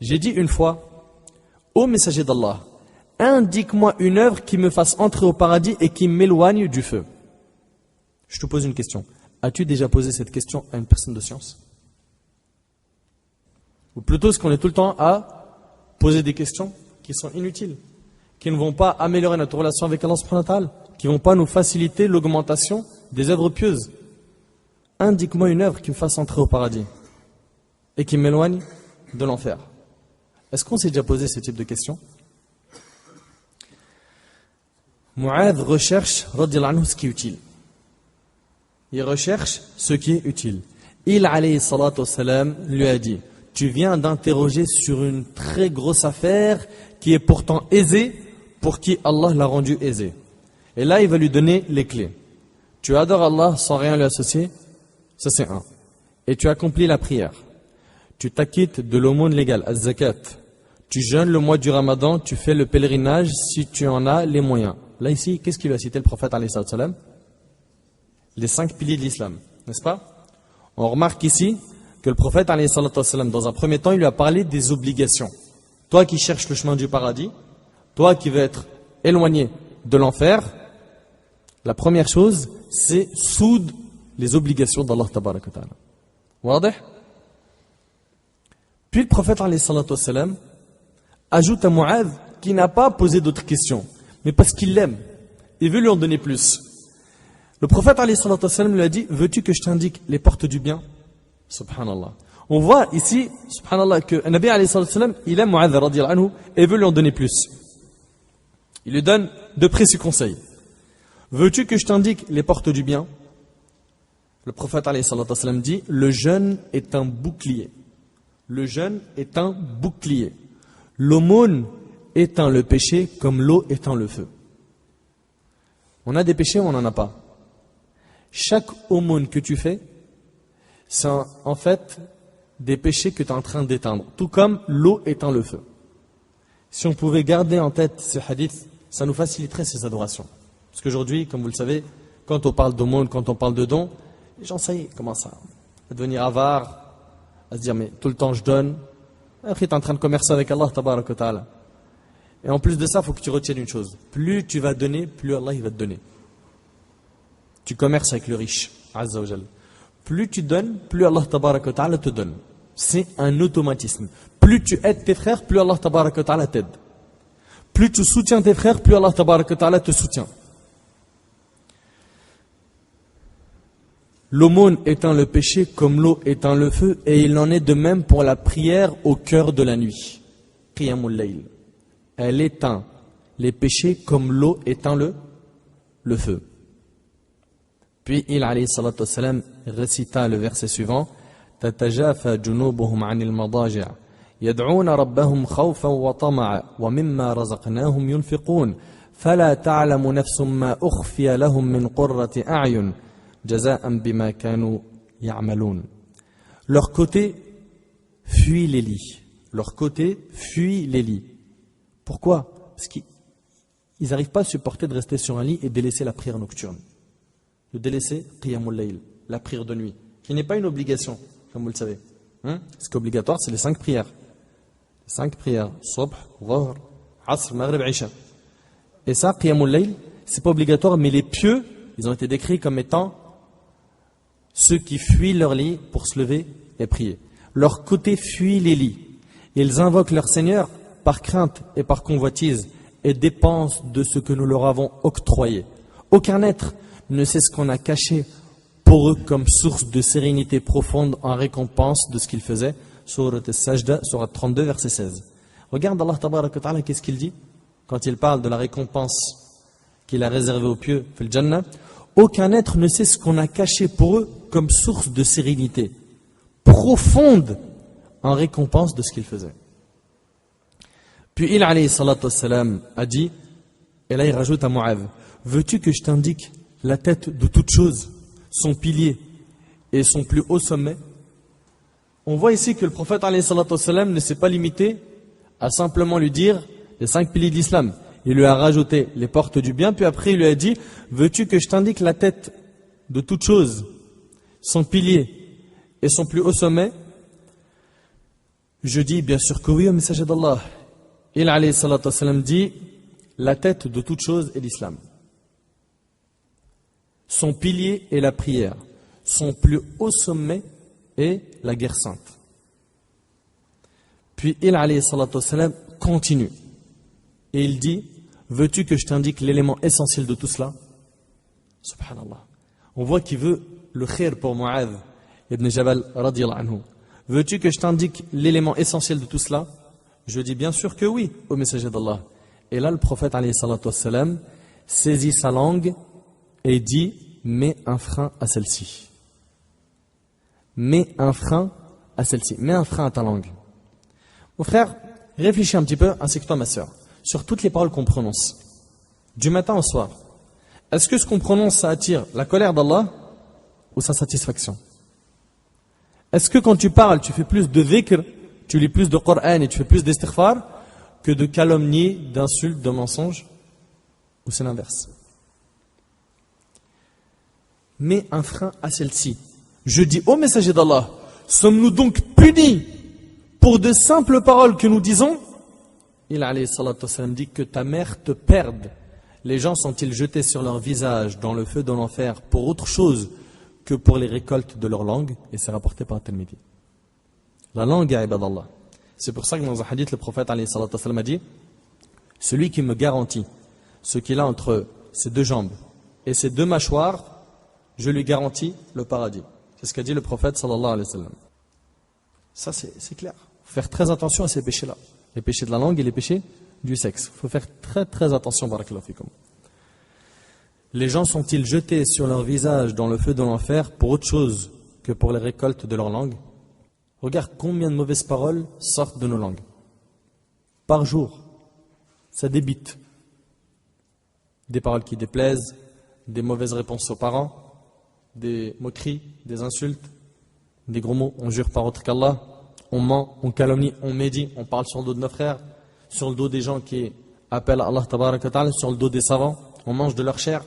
j'ai dit une fois, ô messager d'Allah, indique-moi une œuvre qui me fasse entrer au paradis et qui m'éloigne du feu. Je te pose une question. As-tu déjà posé cette question à une personne de science? Ou plutôt, est-ce qu'on est tout le temps à poser des questions qui sont inutiles, qui ne vont pas améliorer notre relation avec Allah subhanahu wa ta'ala, qui ne vont pas nous faciliter l'augmentation des œuvres pieuses? Indique-moi une œuvre qui me fasse entrer au paradis et qui m'éloigne de l'enfer. Est-ce qu'on s'est déjà posé ce type de questions? Mu'adh recherche, radiyallahu anhu, ce qui est utile. Il recherche ce qui est utile. Il, alayhi salatu wassalam, lui a dit, tu viens d'interroger sur une très grosse affaire qui est pourtant aisée, pour qui Allah l'a rendue aisée. Et là, il va lui donner les clés. Tu adores Allah sans rien lui associer, ça c'est un. Et tu accomplis la prière. Tu t'acquittes de l'aumône légale, az-zakat. Tu jeûnes le mois du Ramadan, tu fais le pèlerinage si tu en as les moyens. Là ici, qu'est-ce qu'il a cité le prophète alayhi salam? Les 5 piliers de l'islam, n'est-ce pas? On remarque ici que le prophète alayhi salam, dans un premier temps, il lui a parlé des obligations. Toi qui cherches le chemin du paradis, toi qui veux être éloigné de l'enfer, la première chose, c'est soude les obligations d'Allah tabaraka ta'ala. Wadih? Puis le prophète alayhi salam ajoute à Mu'adh qui n'a pas posé d'autres questions, mais parce qu'il l'aime, il veut lui en donner plus. Le prophète alayhi salam lui a dit, veux-tu que je t'indique les portes du bien? Subhanallah. On voit ici, subhanallah, que Nabi alayhi salam, il aime Mu'adh radiyallahu anhu et veut lui en donner plus. Il lui donne de précis conseils. Veux-tu que je t'indique les portes du bien? Le prophète alayhi salam dit, le jeûne est un bouclier. Le jeûne est un bouclier. L'aumône éteint le péché comme l'eau éteint le feu. On a des péchés ou on n'en a pas? Chaque aumône que tu fais, c'est en fait des péchés que tu es en train d'éteindre, tout comme l'eau éteint le feu. Si on pouvait garder en tête ce hadith, ça nous faciliterait ces adorations. Parce qu'aujourd'hui, comme vous le savez, quand on parle d'aumône, quand on parle de dons, les gens, ça y est, commencent à devenir avares, à se dire, mais tout le temps je donne. Après, tu es en train de commercer avec Allah, tabaraka wa ta'ala. Et en plus de ça, il faut que tu retiennes une chose. Plus tu vas donner, plus Allah il va te donner. Tu commerces avec le riche, azza wa jal. Plus tu donnes, plus Allah tabaraka wa ta'ala te donne. C'est un automatisme. Plus tu aides tes frères, plus Allah tabaraka wa ta'ala t'aide. Plus tu soutiens tes frères, plus Allah tabaraka wa ta'ala te soutient. L'aumône éteint le péché comme l'eau éteint le feu, et il en est de même pour la prière au cœur de la nuit. Qiyamul layl. Elle éteint les péchés comme l'eau éteint le feu. Puis il alayhi salatu wassalam récita le verset suivant, تتجافى جنوبهم عن المضاجع يدعون ربهم خوفا وطمعا ومما رزقناهم ينفقون فلا تعلم نفس ما أخفي لهم من قرة أعين جزاء بما كانوا يعملون. Leur côté fuit les lits. Leur côté fuit les lits. Pourquoi? Parce qu'ils n'arrivent pas à supporter de rester sur un lit et délaisser la prière nocturne. De délaisser Qiyamul Layl, la prière de nuit, qui n'est pas une obligation, comme vous le savez. Ce qui est obligatoire, c'est les 5 prières. Les 5 prières, Subh, Dhuhr, Asr, Maghrib, Isha. Et ça, Qiyamul Layl, c'est pas obligatoire, mais les pieux, ils ont été décrits comme étant ceux qui fuient leur lit pour se lever et prier. Leur côté fuit les lits. Ils invoquent leur Seigneur par crainte et par convoitise et dépensent de ce que nous leur avons octroyé. Aucun être ne sait ce qu'on a caché pour eux comme source de sérénité profonde en récompense de ce qu'ils faisaient. Surat As-Sajda, Surat 32, verset 16. Regarde Allah Tabaraka wa Ta'ala, qu'est-ce qu'il dit quand il parle de la récompense qu'il a réservée aux pieux, fil Jannah. Aucun être ne sait ce qu'on a caché pour eux comme source de sérénité profonde en récompense de ce qu'ils faisaient. Puis il alayhi salatu wassalam a dit, et là il rajoute à Mu'adh, veux-tu que je t'indique la tête de toute chose, son pilier et son plus haut sommet? On voit ici que le prophète alayhi salatu wassalam ne s'est pas limité à simplement lui dire les 5 piliers de l'islam. Il lui a rajouté les portes du bien, puis après il lui a dit, veux-tu que je t'indique la tête de toute chose, son pilier et son plus haut sommet? Je dis bien sûr que oui au messager d'Allah. Il alayhi salatu wassalam dit, la tête de toute chose est l'islam. Son pilier est la prière. Son plus haut sommet est la guerre sainte. Puis il alayhi salatu wassalam continue. Et il dit, veux-tu que je t'indique l'élément essentiel de tout cela? Subhanallah. On voit qu'il veut le khair pour Mu'adh ibn Jabal radiyallahu anhu. Veux-tu que je t'indique l'élément essentiel de tout cela? Je dis bien sûr que oui, au messager d'Allah. Et là, le prophète alayhi salatu wassalam saisit sa langue et dit, mets un frein à celle-ci. Mets un frein à celle-ci. Mets un frein à ta langue. Mon frère, réfléchis un petit peu, ainsi que toi, ma sœur, sur toutes les paroles qu'on prononce, du matin au soir. Est-ce que ce qu'on prononce, ça attire la colère d'Allah ou sa satisfaction? Est-ce que quand tu parles, tu fais plus de dhikr, tu lis plus de Coran et tu fais plus d'istighfar que de calomnies, d'insultes, de mensonges? Ou c'est l'inverse? Mets un frein à celle-ci. Je dis au messager d'Allah, sommes-nous donc punis pour de simples paroles que nous disons? Il alayhi salatu wassalam dit que ta mère te perde. Les gens sont-ils jetés sur leur visage dans le feu de l'enfer pour autre chose que pour les récoltes de leur langue? Et c'est rapporté par At-Tirmidhi. La langue est ibad Allah. C'est pour ça que dans un hadith, le prophète alayhi salatu wassalam a dit, celui qui me garantit ce qu'il a entre ses deux jambes et ses deux mâchoires, je lui garantis le paradis. C'est ce qu'a dit le prophète sallallahu alayhi wa sallam. Ça c'est clair. Il faut faire très attention à ces péchés-là. Les péchés de la langue et les péchés du sexe. Il faut faire très très attention, barakallahu fikum. Les gens sont-ils jetés sur leur visage dans le feu de l'enfer pour autre chose que pour les récoltes de leur langue? Regarde combien de mauvaises paroles sortent de nos langues. Par jour, ça débite. Des paroles qui déplaisent, des mauvaises réponses aux parents, des moqueries, des insultes, des gros mots, on jure par autre qu'Allah, on ment, on calomnie, on médit, on parle sur le dos de nos frères, sur le dos des gens qui appellent Allah tabaraka wa ta'ala, sur le dos des savants, on mange de leur chair.